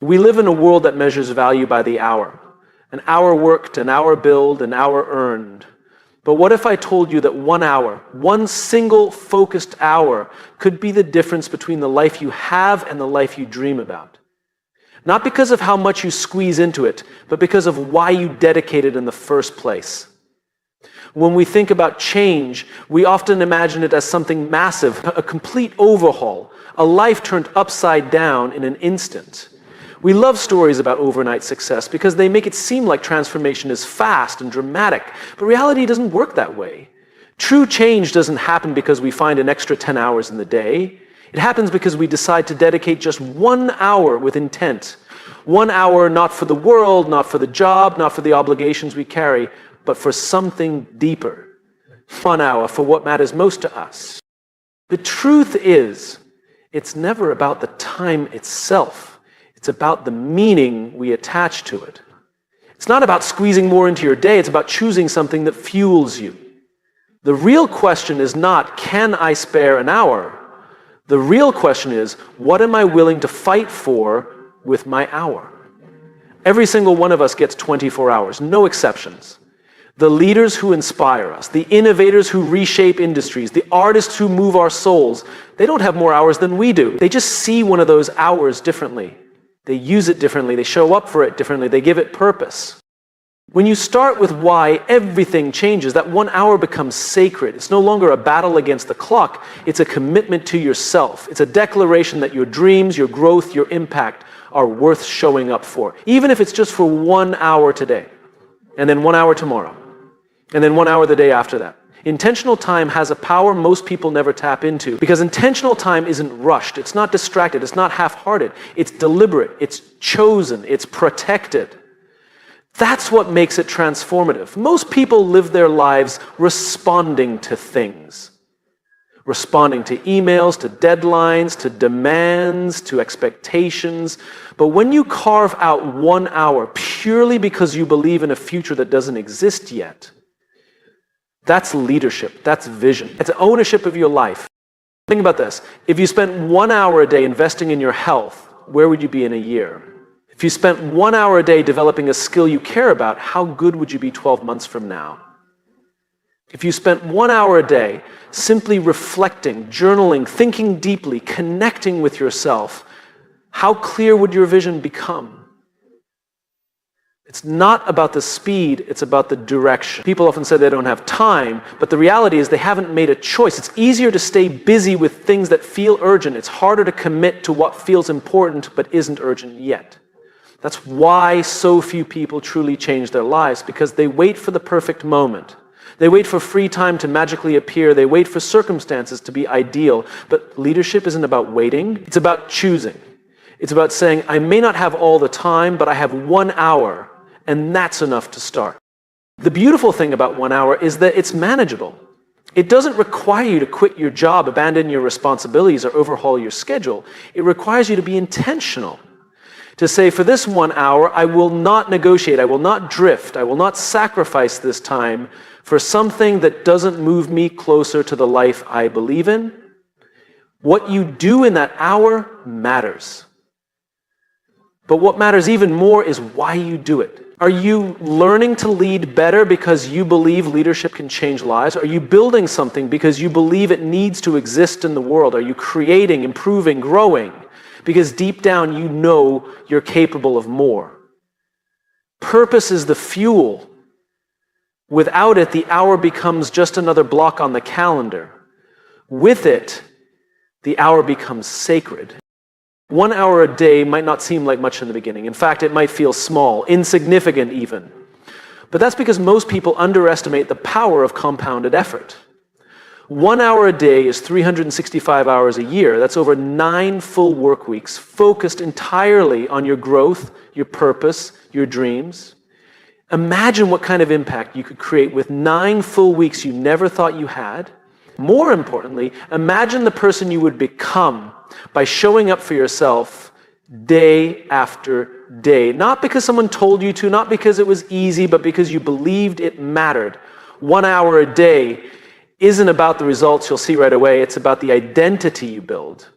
We live in a world that measures value by the hour. An hour worked, an hour billed, an hour earned. But what if I told you that 1 hour, one single focused hour, could be the difference between the life you have and the life you dream about? Not because of how much you squeeze into it, but because of why you dedicate it in the first place. When we think about change, we often imagine it as something massive, a complete overhaul, a life turned upside down in an instant. We love stories about overnight success because they make it seem like transformation is fast and dramatic, but reality doesn't work that way. True change doesn't happen because we find an extra 10 hours in the day. It happens because we decide to dedicate just 1 hour with intent. 1 hour not for the world, not for the job, not for the obligations we carry, but for something deeper. 1 hour for what matters most to us. The truth is, it's never about the time itself. It's about the meaning we attach to it. It's not about squeezing more into your day, it's about choosing something that fuels you. The real question is not, can I spare an hour? The real question is, what am I willing to fight for with my hour? Every single one of us gets 24 hours, no exceptions. The leaders who inspire us, the innovators who reshape industries, the artists who move our souls, they don't have more hours than we do. They just see one of those hours differently. They use it differently, they show up for it differently, they give it purpose. When you start with why, everything changes. That 1 hour becomes sacred. It's no longer a battle against the clock, it's a commitment to yourself. It's a declaration that your dreams, your growth, your impact are worth showing up for. Even if it's just for 1 hour today, and then 1 hour tomorrow, and then 1 hour the day after that. Intentional time has a power most people never tap into because intentional time isn't rushed, it's not distracted, it's not half-hearted, it's deliberate, it's chosen, it's protected. That's what makes it transformative. Most people live their lives responding to things. Responding to emails, to deadlines, to demands, to expectations. But when you carve out 1 hour purely because you believe in a future that doesn't exist yet, that's leadership, that's vision. It's ownership of your life. Think about this. If you spent 1 hour a day investing in your health, where would you be in a year? If you spent 1 hour a day developing a skill you care about, how good would you be 12 months from now? If you spent 1 hour a day simply reflecting, journaling, thinking deeply, connecting with yourself, how clear would your vision become? It's not about the speed, it's about the direction. People often say they don't have time, but the reality is they haven't made a choice. It's easier to stay busy with things that feel urgent. It's harder to commit to what feels important but isn't urgent yet. That's why so few people truly change their lives, because they wait for the perfect moment. They wait for free time to magically appear. They wait for circumstances to be ideal. But leadership isn't about waiting. It's about choosing. It's about saying, I may not have all the time, but I have 1 hour, and that's enough to start. The beautiful thing about 1 hour is that it's manageable. It doesn't require you to quit your job, abandon your responsibilities, or overhaul your schedule. It requires you to be intentional. To say, for this 1 hour, I will not negotiate, I will not drift, I will not sacrifice this time for something that doesn't move me closer to the life I believe in. What you do in that hour matters. But what matters even more is why you do it. Are you learning to lead better because you believe leadership can change lives? Are you building something because you believe it needs to exist in the world? Are you creating, improving, growing? Because deep down you know you're capable of more. Purpose is the fuel. Without it, the hour becomes just another block on the calendar. With it, the hour becomes sacred. 1 hour a day might not seem like much in the beginning. In fact, it might feel small, insignificant even. But that's because most people underestimate the power of compounded effort. 1 hour a day is 365 hours a year. That's over 9 full work weeks, focused entirely on your growth, your purpose, your dreams. Imagine what kind of impact you could create with 9 full weeks you never thought you had. More importantly, imagine the person you would become by showing up for yourself day after day. Not because someone told you to, not because it was easy, but because you believed it mattered. 1 hour a day isn't about the results you'll see right away. It's about the identity you build.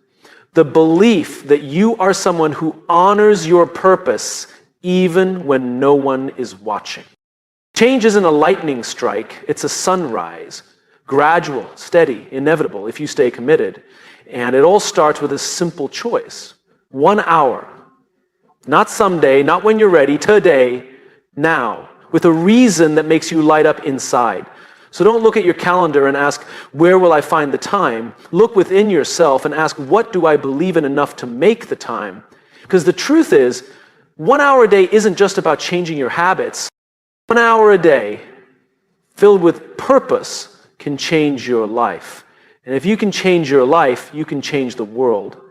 The belief that you are someone who honors your purpose even when no one is watching. Change isn't a lightning strike, it's a sunrise. Gradual, steady, inevitable if you stay committed. And it all starts with a simple choice. 1 hour. Not someday, not when you're ready, today, now. With a reason that makes you light up inside. So don't look at your calendar and ask, where will I find the time? Look within yourself and ask, what do I believe in enough to make the time? Because the truth is, 1 hour a day isn't just about changing your habits. 1 hour a day filled with purpose can change your life. And if you can change your life, you can change the world.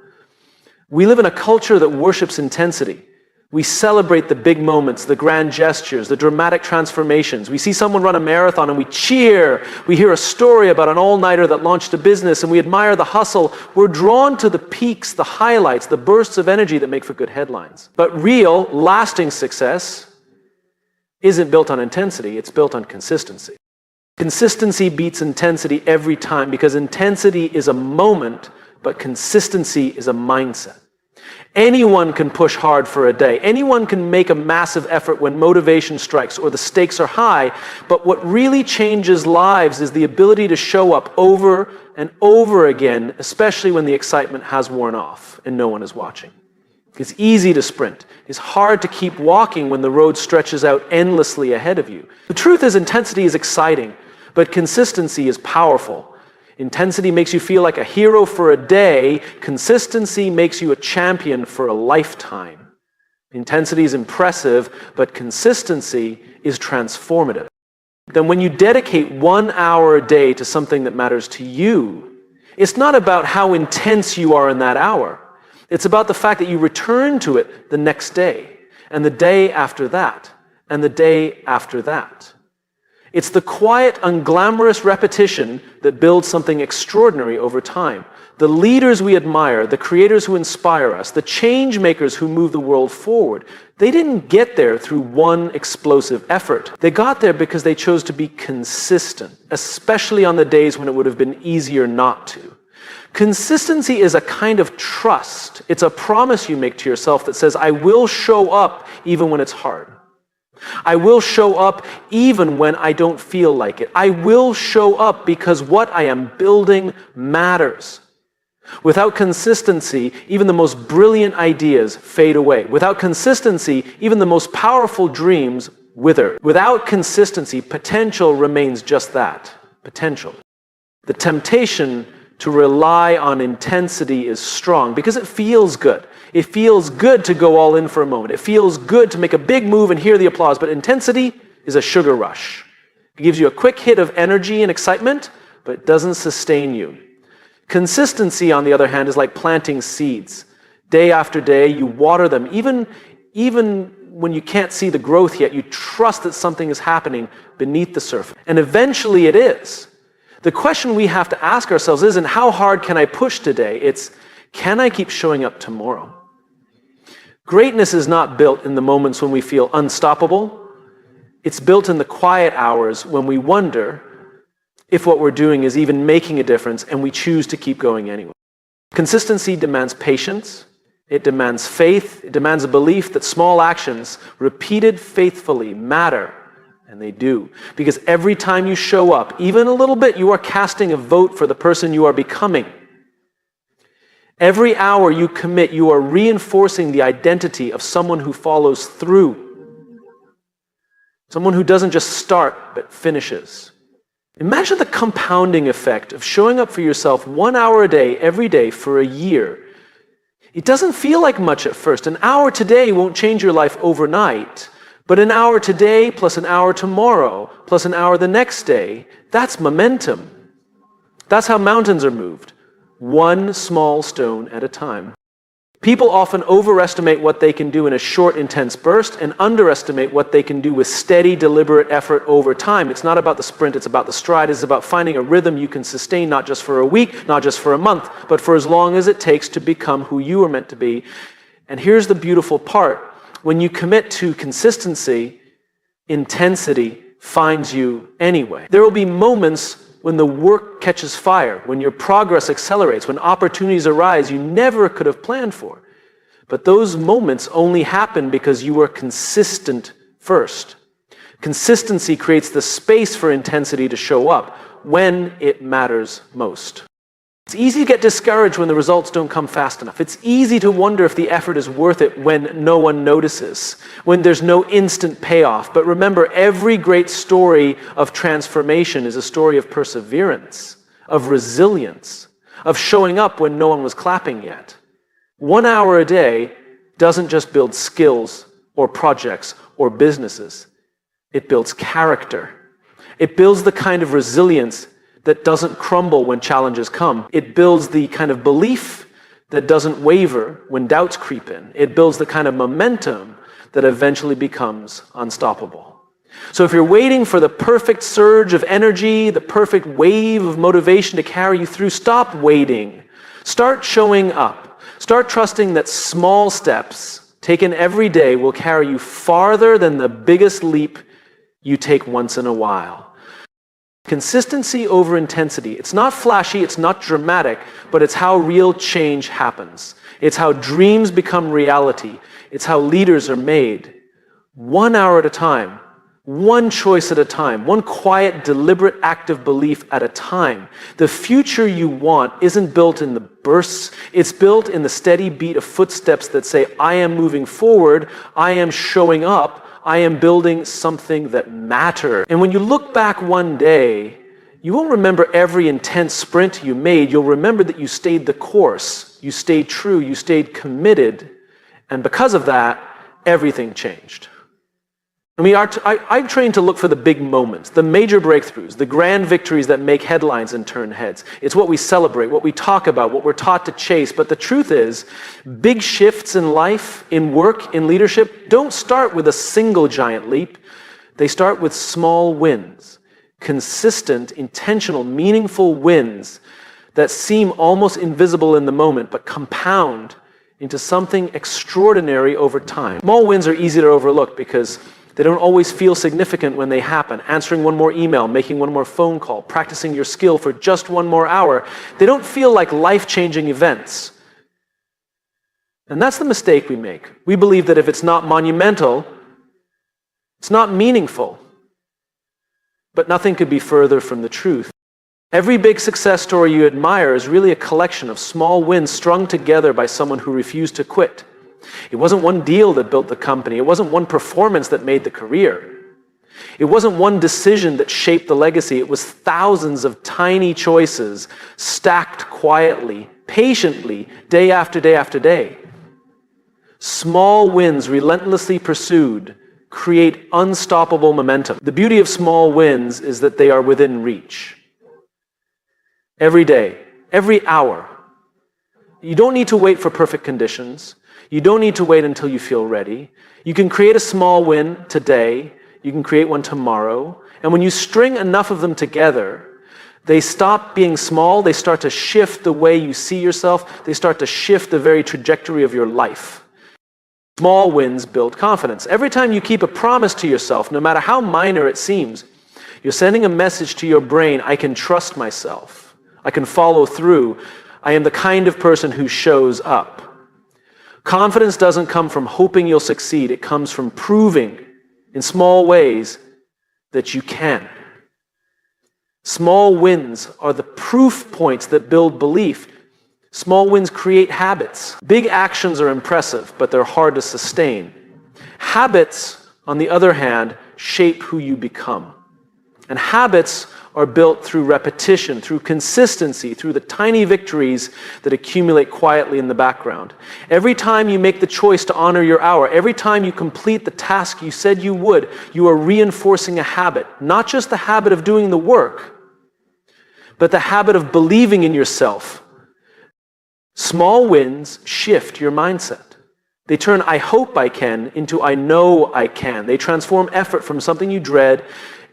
We live in a culture that worships intensity. We celebrate the big moments, the grand gestures, the dramatic transformations. We see someone run a marathon and we cheer. We hear a story about an all-nighter that launched a business and we admire the hustle. We're drawn to the peaks, the highlights, the bursts of energy that make for good headlines. But real, lasting success isn't built on intensity, it's built on consistency. Consistency beats intensity every time because intensity is a moment, but consistency is a mindset. Anyone can push hard for a day. Anyone can make a massive effort when motivation strikes or the stakes are high. But what really changes lives is the ability to show up over and over again, especially when the excitement has worn off and no one is watching. It's easy to sprint. It's hard to keep walking when the road stretches out endlessly ahead of you. The truth is, intensity is exciting, but consistency is powerful. Intensity makes you feel like a hero for a day. Consistency makes you a champion for a lifetime. Intensity is impressive, but consistency is transformative. Then when you dedicate 1 hour a day to something that matters to you, it's not about how intense you are in that hour. It's about the fact that you return to it the next day, and the day after that, and the day after that. It's the quiet, unglamorous repetition that builds something extraordinary over time. The leaders we admire, the creators who inspire us, the change makers who move the world forward, they didn't get there through one explosive effort. They got there because they chose to be consistent, especially on the days when it would have been easier not to. Consistency is a kind of trust. It's a promise you make to yourself that says, I will show up even when it's hard. I will show up even when I don't feel like it. I will show up because what I am building matters. Without consistency, even the most brilliant ideas fade away. Without consistency, even the most powerful dreams wither. Without consistency, potential remains just that, potential. The temptation to rely on intensity is strong because it feels good. It feels good to go all in for a moment. It feels good to make a big move and hear the applause, but intensity is a sugar rush. It gives you a quick hit of energy and excitement, but it doesn't sustain you. Consistency, on the other hand, is like planting seeds. Day after day, you water them. Even when you can't see the growth yet, you trust that something is happening beneath the surface. And eventually it is. The question we have to ask ourselves isn't, how hard can I push today? It's, can I keep showing up tomorrow? Greatness is not built in the moments when we feel unstoppable. It's built in the quiet hours when we wonder if what we're doing is even making a difference and we choose to keep going anyway. Consistency demands patience. It demands faith. It demands a belief that small actions, repeated faithfully, matter. And they do. Because every time you show up, even a little bit, you are casting a vote for the person you are becoming. Every hour you commit, you are reinforcing the identity of someone who follows through. Someone who doesn't just start, but finishes. Imagine the compounding effect of showing up for yourself 1 hour a day, every day, for a year. It doesn't feel like much at first. An hour today won't change your life overnight. But an hour today, plus an hour tomorrow, plus an hour the next day, that's momentum. That's how mountains are moved. One small stone at a time. People often overestimate what they can do in a short, intense burst and underestimate what they can do with steady, deliberate effort over time. It's not about the sprint, it's about the stride. It's about finding a rhythm you can sustain not just for a week, not just for a month, but for as long as it takes to become who you are meant to be. And here's the beautiful part. When you commit to consistency, intensity finds you anyway. There will be moments when the work catches fire, when your progress accelerates, when opportunities arise you never could have planned for. But those moments only happen because you were consistent first. Consistency creates the space for intensity to show up when it matters most. It's easy to get discouraged when the results don't come fast enough. It's easy to wonder if the effort is worth it when no one notices, when there's no instant payoff. But remember, every great story of transformation is a story of perseverance, of resilience, of showing up when no one was clapping yet. 1 hour a day doesn't just build skills or projects or businesses. It builds character. It builds the kind of resilience that doesn't crumble when challenges come. It builds the kind of belief that doesn't waver when doubts creep in. It builds the kind of momentum that eventually becomes unstoppable. So if you're waiting for the perfect surge of energy, the perfect wave of motivation to carry you through, stop waiting. Start showing up. Start trusting that small steps taken every day will carry you farther than the biggest leap you take once in a while. Consistency over intensity. It's not flashy, it's not dramatic, but it's how real change happens. It's how dreams become reality. It's how leaders are made. 1 hour at a time, one choice at a time, one quiet, deliberate act of belief at a time. The future you want isn't built in the bursts, it's built in the steady beat of footsteps that say, I am moving forward, I am showing up, I am building something that matters. And when you look back one day, you won't remember every intense sprint you made. You'll remember that you stayed the course. You stayed true. You stayed committed. And because of that, everything changed. I mean, I'm trained to look for the big moments, the major breakthroughs, the grand victories that make headlines and turn heads. It's what we celebrate, what we talk about, what we're taught to chase. But the truth is, big shifts in life, in work, in leadership, don't start with a single giant leap. They start with small wins, consistent, intentional, meaningful wins that seem almost invisible in the moment, but compound into something extraordinary over time. Small wins are easy to overlook because they don't always feel significant when they happen. Answering one more email, making one more phone call, practicing your skill for just 1 more hour. They don't feel like life-changing events. And that's the mistake we make. We believe that if it's not monumental, it's not meaningful. But nothing could be further from the truth. Every big success story you admire is really a collection of small wins strung together by someone who refused to quit. It wasn't one deal that built the company. It wasn't one performance that made the career. It wasn't one decision that shaped the legacy. It was thousands of tiny choices stacked quietly, patiently, day after day after day. Small wins relentlessly pursued create unstoppable momentum. The beauty of small wins is that they are within reach. Every day, every hour. You don't need to wait for perfect conditions. You don't need to wait until you feel ready. You can create a small win today. You can create one tomorrow. And when you string enough of them together, they stop being small. They start to shift the way you see yourself. They start to shift the very trajectory of your life. Small wins build confidence. Every time you keep a promise to yourself, no matter how minor it seems, you're sending a message to your brain, I can trust myself. I can follow through. I am the kind of person who shows up. Confidence doesn't come from hoping you'll succeed. It comes from proving in small ways that you can. Small wins are the proof points that build belief. Small wins create habits. Big actions are impressive, but they're hard to sustain. Habits, on the other hand, shape who you become. And habits are built through repetition, through consistency, through the tiny victories that accumulate quietly in the background. Every time you make the choice to honor your hour, every time you complete the task you said you would, you are reinforcing a habit. Not just the habit of doing the work, but the habit of believing in yourself. Small wins shift your mindset. They turn I hope I can into I know I can. They transform effort from something you dread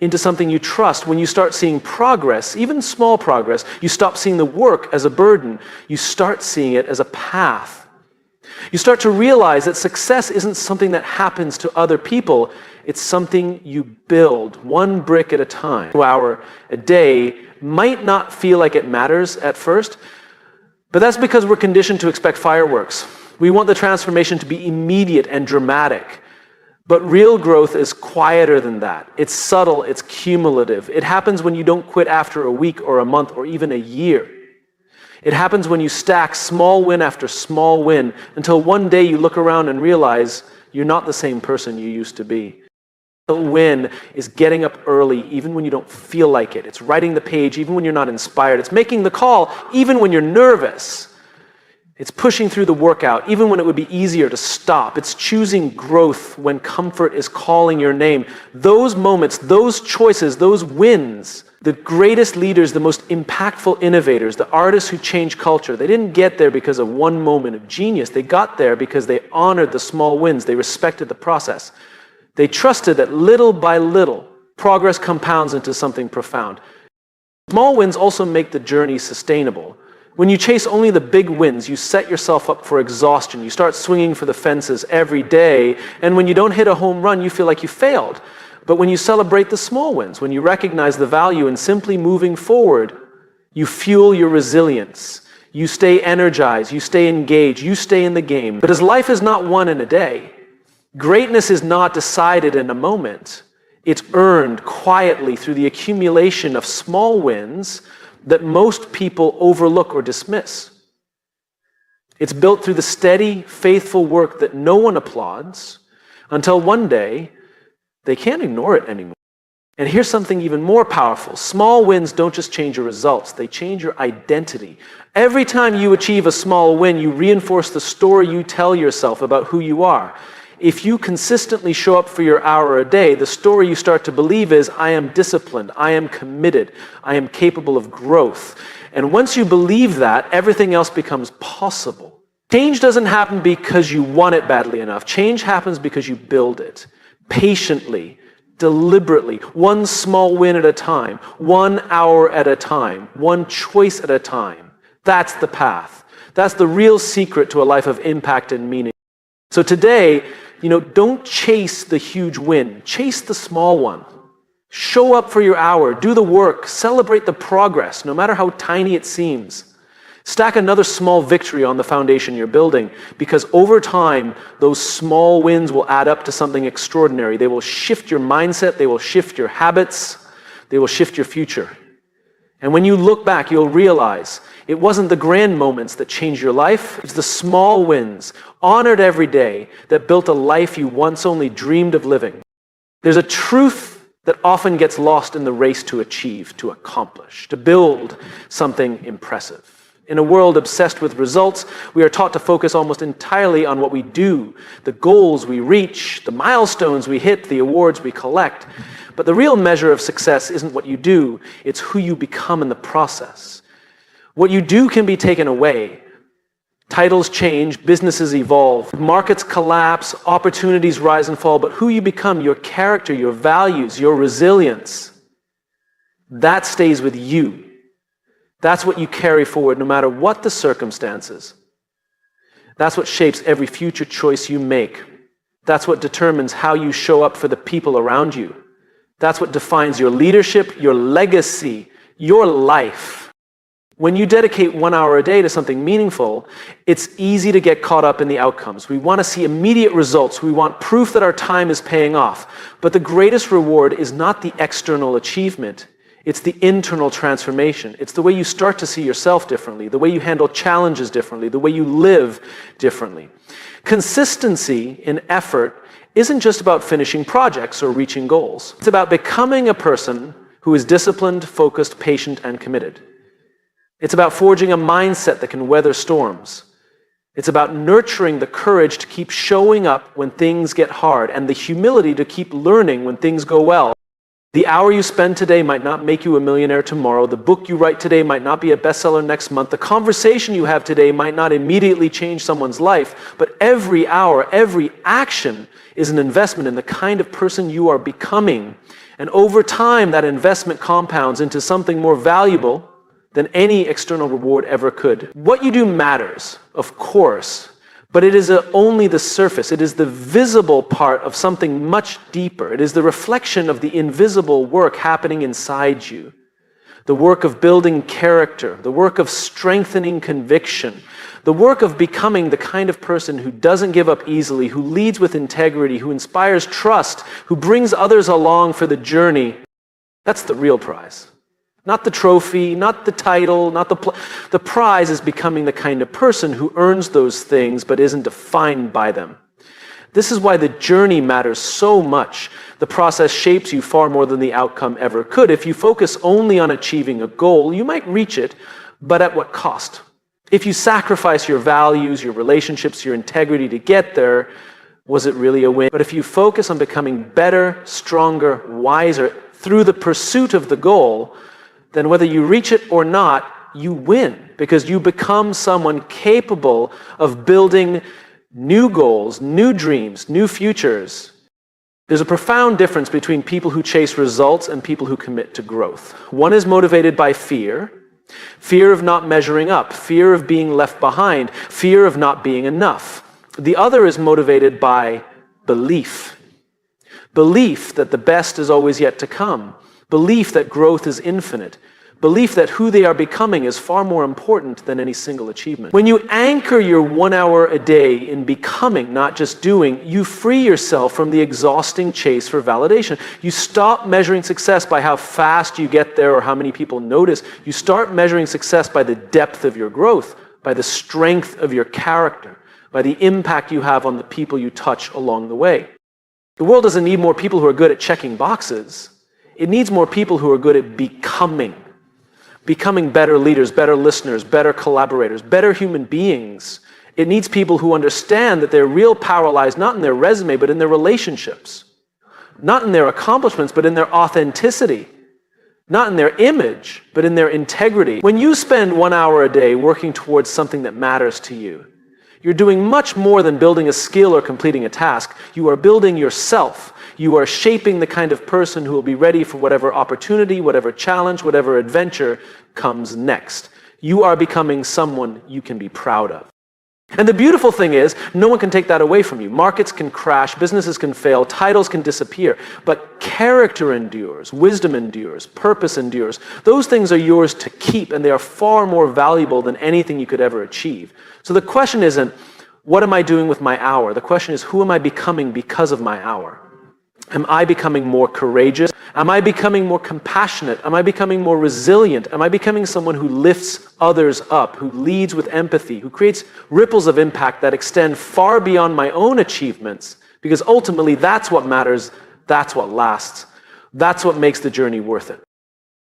into something you trust. When you start seeing progress, even small progress, you stop seeing the work as a burden. You start seeing it as a path. You start to realize that success isn't something that happens to other people. It's something you build, one brick at a time. 1 hour a day might not feel like it matters at first, but that's because we're conditioned to expect fireworks. We want the transformation to be immediate and dramatic. But real growth is quieter than that. It's subtle, it's cumulative. It happens when you don't quit after a week or a month or even a year. It happens when you stack small win after small win until one day you look around and realize you're not the same person you used to be. The win is getting up early even when you don't feel like it. It's writing the page even when you're not inspired. It's making the call even when you're nervous. It's pushing through the workout even when it would be easier to stop. It's choosing growth when comfort is calling your name. Those moments, those choices, those wins, the greatest leaders, the most impactful innovators, the artists who change culture, they didn't get there because of one moment of genius. They got there because they honored the small wins. They respected the process. They trusted that little by little, progress compounds into something profound. Small wins also make the journey sustainable. When you chase only the big wins, you set yourself up for exhaustion. You start swinging for the fences every day, and when you don't hit a home run, you feel like you failed. But when you celebrate the small wins, when you recognize the value in simply moving forward, you fuel your resilience. You stay energized, you stay engaged, you stay in the game. But as life is not won in a day, greatness is not decided in a moment. It's earned quietly through the accumulation of small wins that most people overlook or dismiss. It's built through the steady, faithful work that no one applauds until one day they can't ignore it anymore. And here's something even more powerful. Small wins don't just change your results, they change your identity. Every time you achieve a small win, you reinforce the story you tell yourself about who you are. If you consistently show up for your hour a day, the story you start to believe is, I am disciplined, I am committed, I am capable of growth. And once you believe that, everything else becomes possible. Change doesn't happen because you want it badly enough. Change happens because you build it. Patiently, deliberately, one small win at a time, 1 hour at a time, one choice at a time. That's the path. That's the real secret to a life of impact and meaning. So today, don't chase the huge win. Chase the small one. Show up for your hour. Do the work. Celebrate the progress, no matter how tiny it seems. Stack another small victory on the foundation you're building, because over time, those small wins will add up to something extraordinary. They will shift your mindset. They will shift your habits. They will shift your future. And when you look back, you'll realize it wasn't the grand moments that changed your life. It's the small wins, honored every day, that built a life you once only dreamed of living. There's a truth that often gets lost in the race to achieve, to accomplish, to build something impressive. In a world obsessed with results, we are taught to focus almost entirely on what we do, the goals we reach, the milestones we hit, the awards we collect. But the real measure of success isn't what you do, it's who you become in the process. What you do can be taken away. Titles change, businesses evolve, markets collapse, opportunities rise and fall, but who you become, your character, your values, your resilience, that stays with you. That's what you carry forward no matter what the circumstances. That's what shapes every future choice you make. That's what determines how you show up for the people around you. That's what defines your leadership, your legacy, your life. When you dedicate 1 hour a day to something meaningful, it's easy to get caught up in the outcomes. We want to see immediate results. We want proof that our time is paying off. But the greatest reward is not the external achievement. It's the internal transformation. It's the way you start to see yourself differently, the way you handle challenges differently, the way you live differently. Consistency in effort isn't just about finishing projects or reaching goals. It's about becoming a person who is disciplined, focused, patient, and committed. It's about forging a mindset that can weather storms. It's about nurturing the courage to keep showing up when things get hard and the humility to keep learning when things go well. The hour you spend today might not make you a millionaire tomorrow. The book you write today might not be a bestseller next month. The conversation you have today might not immediately change someone's life. But every hour, every action is an investment in the kind of person you are becoming. And over time, that investment compounds into something more valuable than any external reward ever could. What you do matters, of course, But it is only the surface. It is the visible part of something much deeper. It is the reflection of the invisible work happening inside you. The work of building character, the work of strengthening conviction, the work of becoming the kind of person who doesn't give up easily, who leads with integrity, who inspires trust, who brings others along for the journey. That's the real prize. Not the trophy, not the title, not the prize is becoming the kind of person who earns those things but isn't defined by them. This is why the journey matters so much. The process shapes you far more than the outcome ever could. If you focus only on achieving a goal, you might reach it, but at what cost? If you sacrifice your values, your relationships, your integrity to get there, was it really a win? But if you focus on becoming better, stronger, wiser through the pursuit of the goal, then whether you reach it or not, you win, because you become someone capable of building new goals, new dreams, new futures. There's a profound difference between people who chase results and people who commit to growth. One is motivated by fear of not measuring up, fear of being left behind, fear of not being enough. The other is motivated by belief. Belief that the best is always yet to come. Belief that growth is infinite. Belief that who they are becoming is far more important than any single achievement. When you anchor your 1 hour a day in becoming, not just doing, you free yourself from the exhausting chase for validation. You stop measuring success by how fast you get there or how many people notice. You start measuring success by the depth of your growth, by the strength of your character, by the impact you have on the people you touch along the way. The world doesn't need more people who are good at checking boxes. It needs more people who are good at becoming better leaders, better listeners, better collaborators, better human beings. It needs people who understand that their real power lies not in their resume, but in their relationships. Not in their accomplishments, but in their authenticity. Not in their image, but in their integrity. When you spend 1 hour a day working towards something that matters to you, you're doing much more than building a skill or completing a task. You are building yourself. You are shaping the kind of person who will be ready for whatever opportunity, whatever challenge, whatever adventure comes next. You are becoming someone you can be proud of. And the beautiful thing is, no one can take that away from you. Markets can crash, businesses can fail, titles can disappear, but character endures, wisdom endures, purpose endures. Those things are yours to keep, and they are far more valuable than anything you could ever achieve. So the question isn't, what am I doing with my hour? The question is, who am I becoming because of my hour? Am I becoming more courageous? Am I becoming more compassionate? Am I becoming more resilient? Am I becoming someone who lifts others up, who leads with empathy, who creates ripples of impact that extend far beyond my own achievements? Because ultimately, that's what matters, that's what lasts. That's what makes the journey worth it.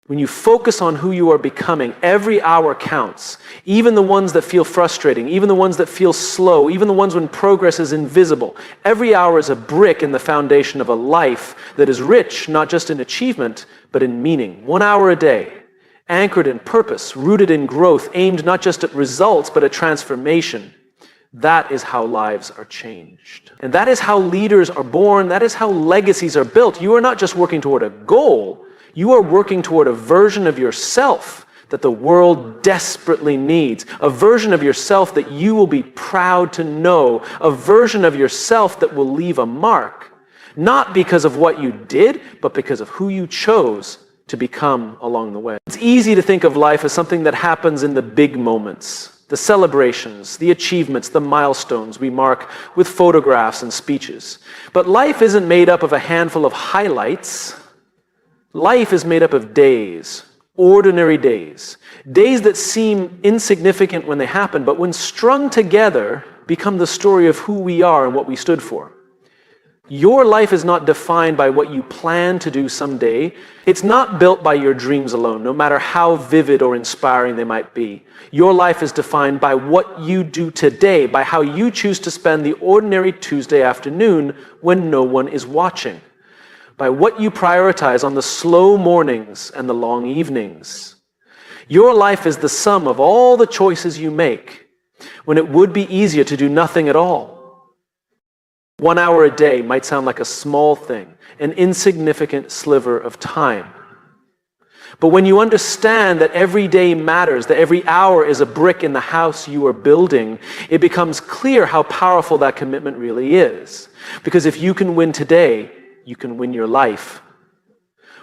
When you focus on who you are becoming, every hour counts. Even the ones that feel frustrating, even the ones that feel slow, even the ones when progress is invisible. Every hour is a brick in the foundation of a life that is rich, not just in achievement, but in meaning. 1 hour a day, anchored in purpose, rooted in growth, aimed not just at results, but at transformation. That is how lives are changed. And that is how leaders are born. That is how legacies are built. You are not just working toward a goal. You are working toward a version of yourself that the world desperately needs, a version of yourself that you will be proud to know, a version of yourself that will leave a mark, not because of what you did, but because of who you chose to become along the way. It's easy to think of life as something that happens in the big moments, the celebrations, the achievements, the milestones we mark with photographs and speeches. But life isn't made up of a handful of highlights. Life is made up of days, ordinary days, days that seem insignificant when they happen, but when strung together, become the story of who we are and what we stood for. Your life is not defined by what you plan to do someday. It's not built by your dreams alone, no matter how vivid or inspiring they might be. Your life is defined by what you do today, by how you choose to spend the ordinary Tuesday afternoon when no one is watching. By what you prioritize on the slow mornings and the long evenings. Your life is the sum of all the choices you make when it would be easier to do nothing at all. 1 hour a day might sound like a small thing, an insignificant sliver of time. But when you understand that every day matters, that every hour is a brick in the house you are building, it becomes clear how powerful that commitment really is. Because if you can win today, you can win your life.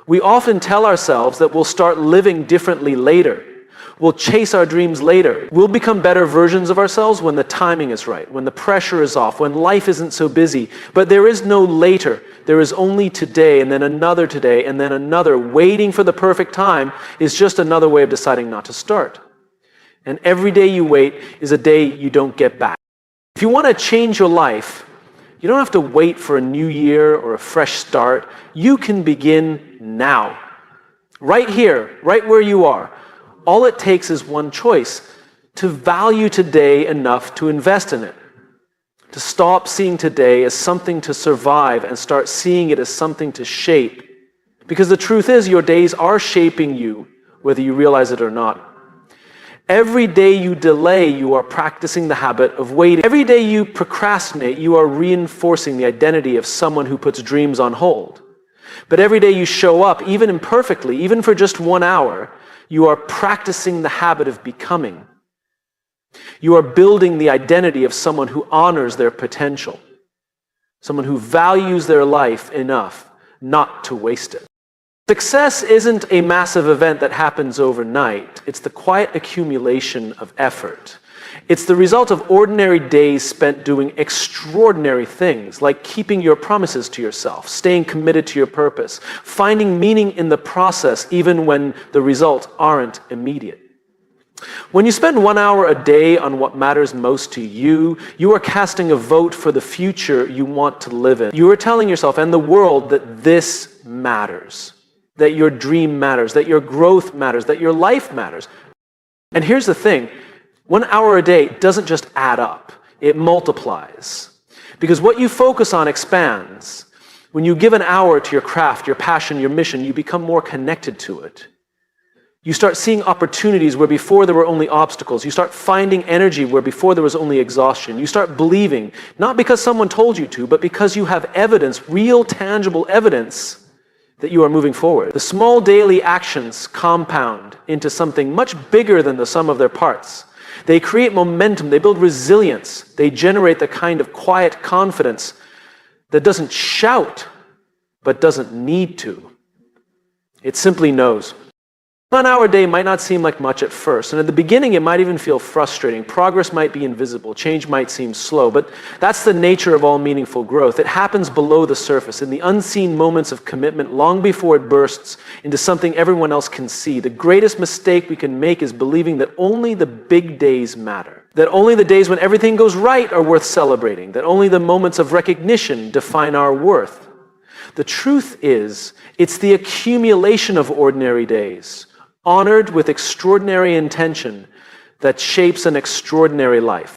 We often tell ourselves that we'll start living differently later. We'll chase our dreams later. We'll become better versions of ourselves when the timing is right, when the pressure is off, when life isn't so busy. But there is no later. There is only today, and then another today, and then another. Waiting for the perfect time is just another way of deciding not to start. And every day you wait is a day you don't get back. If you want to change your life, you don't have to wait for a new year or a fresh start. You can begin now. Right here, right where you are. All it takes is one choice: to value today enough to invest in it. To stop seeing today as something to survive and start seeing it as something to shape. Because the truth is, your days are shaping you, whether you realize it or not. Every day you delay, you are practicing the habit of waiting. Every day you procrastinate, you are reinforcing the identity of someone who puts dreams on hold. But every day you show up, even imperfectly, even for just 1 hour, you are practicing the habit of becoming. You are building the identity of someone who honors their potential, someone who values their life enough not to waste it. Success isn't a massive event that happens overnight. It's the quiet accumulation of effort. It's the result of ordinary days spent doing extraordinary things, like keeping your promises to yourself, staying committed to your purpose, finding meaning in the process even when the results aren't immediate. When you spend 1 hour a day on what matters most to you, you are casting a vote for the future you want to live in. You are telling yourself and the world that this matters, that your dream matters, that your growth matters, that your life matters. And here's the thing. 1 hour a day doesn't just add up, it multiplies. Because what you focus on expands. When you give an hour to your craft, your passion, your mission, you become more connected to it. You start seeing opportunities where before there were only obstacles. You start finding energy where before there was only exhaustion. You start believing, not because someone told you to, but because you have evidence, real tangible evidence that you are moving forward. The small daily actions compound into something much bigger than the sum of their parts. They create momentum, they build resilience, they generate the kind of quiet confidence that doesn't shout, but doesn't need to. It simply knows. 1 hour day might not seem like much at first, and at the beginning it might even feel frustrating. Progress might be invisible, change might seem slow, but that's the nature of all meaningful growth. It happens below the surface, in the unseen moments of commitment, long before it bursts into something everyone else can see. The greatest mistake we can make is believing that only the big days matter, that only the days when everything goes right are worth celebrating, that only the moments of recognition define our worth. The truth is, it's the accumulation of ordinary days, honored with extraordinary intention, that shapes an extraordinary life.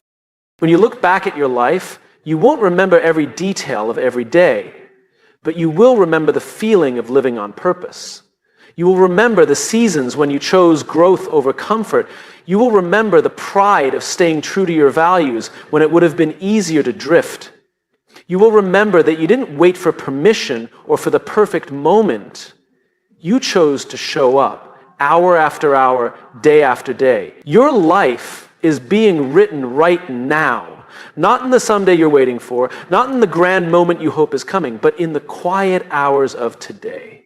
When you look back at your life, you won't remember every detail of every day, but you will remember the feeling of living on purpose. You will remember the seasons when you chose growth over comfort. You will remember the pride of staying true to your values when it would have been easier to drift. You will remember that you didn't wait for permission or for the perfect moment. You chose to show up. Hour after hour, day after day. Your life is being written right now. Not in the someday you're waiting for, not in the grand moment you hope is coming, but in the quiet hours of today.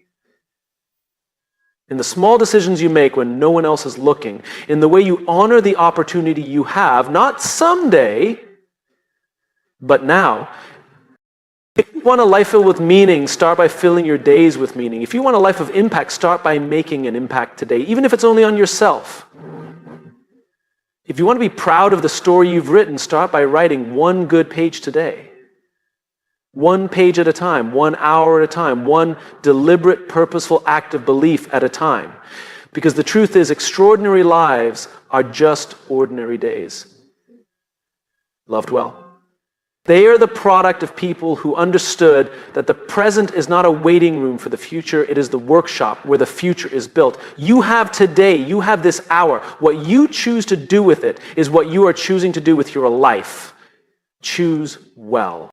In the small decisions you make when no one else is looking, in the way you honor the opportunity you have, not someday, but now. If you want a life filled with meaning, start by filling your days with meaning. If you want a life of impact, start by making an impact today, even if it's only on yourself. If you want to be proud of the story you've written, start by writing one good page today. 1 page at a time, 1 hour at a time, one deliberate, purposeful act of belief at a time. Because the truth is, extraordinary lives are just ordinary days. Loved well. They are the product of people who understood that the present is not a waiting room for the future, it is the workshop where the future is built. You have today, you have this hour. What you choose to do with it is what you are choosing to do with your life. Choose well.